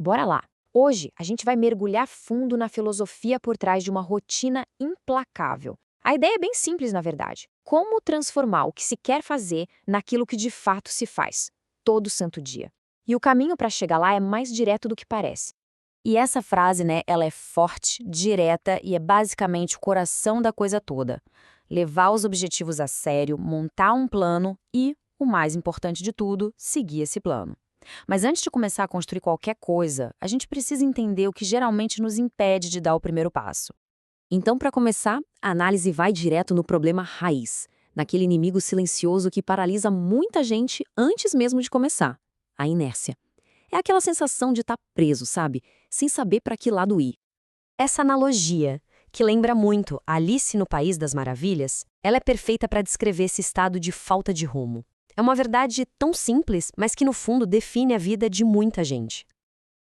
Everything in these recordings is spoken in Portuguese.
Bora lá! Hoje a gente vai mergulhar fundo na filosofia por trás de uma rotina implacável. A ideia é bem simples, na verdade. Como transformar o que se quer fazer naquilo que de fato se faz, todo santo dia. E o caminho para chegar lá é mais direto do que parece. E essa frase, né, ela é forte, direta e é basicamente o coração da coisa toda. Levar os objetivos a sério, montar um plano e, o mais importante de tudo, seguir esse plano. Mas antes de começar a construir qualquer coisa, a gente precisa entender o que geralmente nos impede de dar o primeiro passo. Então, para começar, a análise vai direto no problema raiz, naquele inimigo silencioso que paralisa muita gente antes mesmo de começar: a inércia. É aquela sensação de estar preso, sabe? Sem saber para que lado ir. Essa analogia, que lembra muito Alice no País das Maravilhas, ela é perfeita para descrever esse estado de falta de rumo. É uma verdade tão simples, mas que no fundo define a vida de muita gente.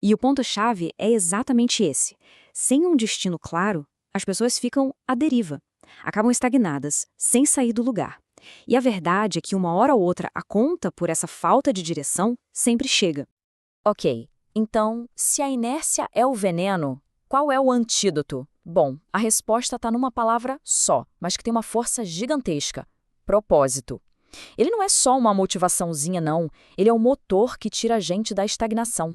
E o ponto-chave é exatamente esse. Sem um destino claro, as pessoas ficam à deriva. Acabam estagnadas, sem sair do lugar. E a verdade é que uma hora ou outra a conta por essa falta de direção sempre chega. Ok, então, se a inércia é o veneno, qual é o antídoto? Bom, a resposta está numa palavra só, mas que tem uma força gigantesca: propósito. Ele não é só uma motivaçãozinha, não. Ele é o motor que tira a gente da estagnação.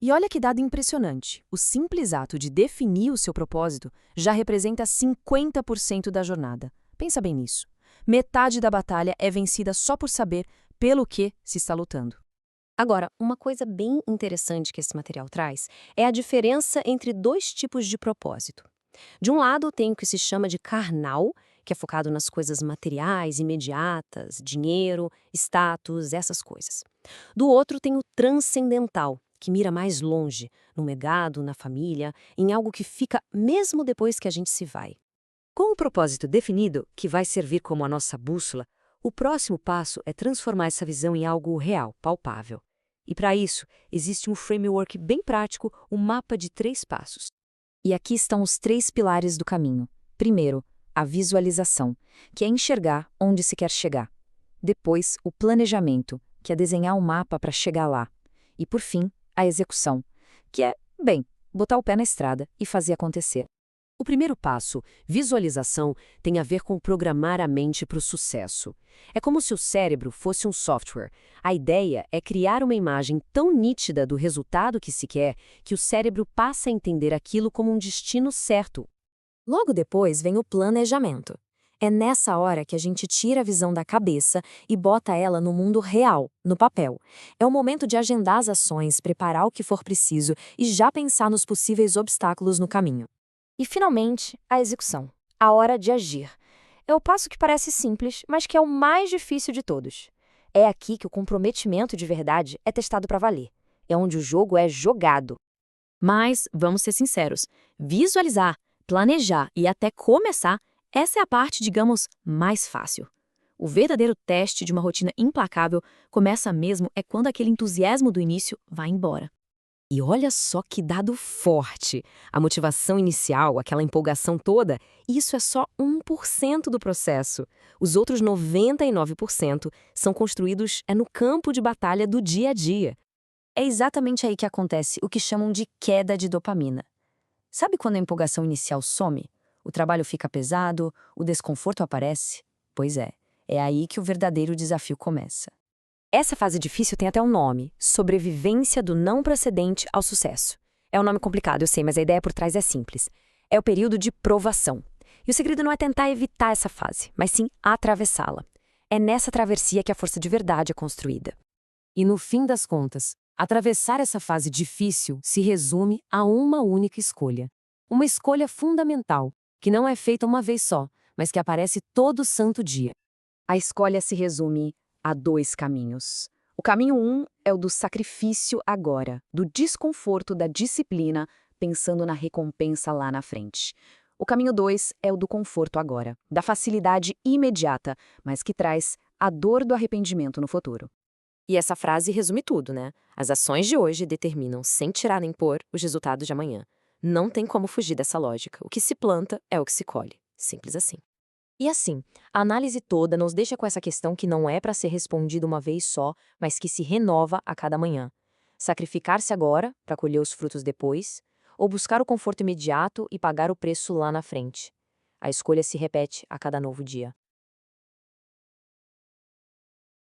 E olha que dado impressionante. O simples ato de definir o seu propósito já representa 50% da jornada. Pensa bem nisso. Metade da batalha é vencida só por saber pelo que se está lutando. Agora, uma coisa bem interessante que esse material traz é a diferença entre dois tipos de propósito. De um lado, tem o que se chama de carnal, que é focado nas coisas materiais, imediatas, dinheiro, status, essas coisas. Do outro, tem o transcendental, que mira mais longe, no legado, na família, em algo que fica mesmo depois que a gente se vai. Com o propósito definido, que vai servir como a nossa bússola, o próximo passo é transformar essa visão em algo real, palpável. E para isso, existe um framework bem prático, um mapa de 3 passos. E aqui estão os 3 pilares do caminho. Primeiro, a visualização, que é enxergar onde se quer chegar. Depois, o planejamento, que é desenhar um mapa para chegar lá. E, por fim, a execução, que é, bem, botar o pé na estrada e fazer acontecer. O primeiro passo, visualização, tem a ver com programar a mente para o sucesso. É como se o cérebro fosse um software. A ideia é criar uma imagem tão nítida do resultado que se quer que o cérebro passa a entender aquilo como um destino certo. Logo depois vem o planejamento. É nessa hora que a gente tira a visão da cabeça e bota ela no mundo real, no papel. É o momento de agendar as ações, preparar o que for preciso e já pensar nos possíveis obstáculos no caminho. E, finalmente, a execução. A hora de agir. É o passo que parece simples, mas que é o mais difícil de todos. É aqui que o comprometimento de verdade é testado para valer. É onde o jogo é jogado. Mas, vamos ser sinceros, visualizar, planejar e até começar, essa é a parte, digamos, mais fácil. O verdadeiro teste de uma rotina implacável começa mesmo é quando aquele entusiasmo do início vai embora. E olha só que dado forte! A motivação inicial, aquela empolgação toda, isso é só 1% do processo. Os outros 99% são construídos no campo de batalha do dia a dia. É exatamente aí que acontece o que chamam de queda de dopamina. Sabe quando a empolgação inicial some? O trabalho fica pesado, o desconforto aparece? Pois é aí que o verdadeiro desafio começa. Essa fase difícil tem até um nome: sobrevivência do não precedente ao sucesso. É um nome complicado, eu sei, mas a ideia por trás é simples. É o período de provação. E o segredo não é tentar evitar essa fase, mas sim atravessá-la. É nessa travessia que a força de verdade é construída. E no fim das contas, atravessar essa fase difícil se resume a uma única escolha. Uma escolha fundamental, que não é feita uma vez só, mas que aparece todo santo dia. A escolha se resume a 2 caminhos. O caminho 1 é o do sacrifício agora, do desconforto da disciplina, pensando na recompensa lá na frente. O caminho 2 é o do conforto agora, da facilidade imediata, mas que traz a dor do arrependimento no futuro. E essa frase resume tudo, né? As ações de hoje determinam, sem tirar nem pôr, os resultados de amanhã. Não tem como fugir dessa lógica. O que se planta é o que se colhe. Simples assim. E assim, a análise toda nos deixa com essa questão que não é para ser respondida uma vez só, mas que se renova a cada manhã. Sacrificar-se agora para colher os frutos depois, ou buscar o conforto imediato e pagar o preço lá na frente. A escolha se repete a cada novo dia.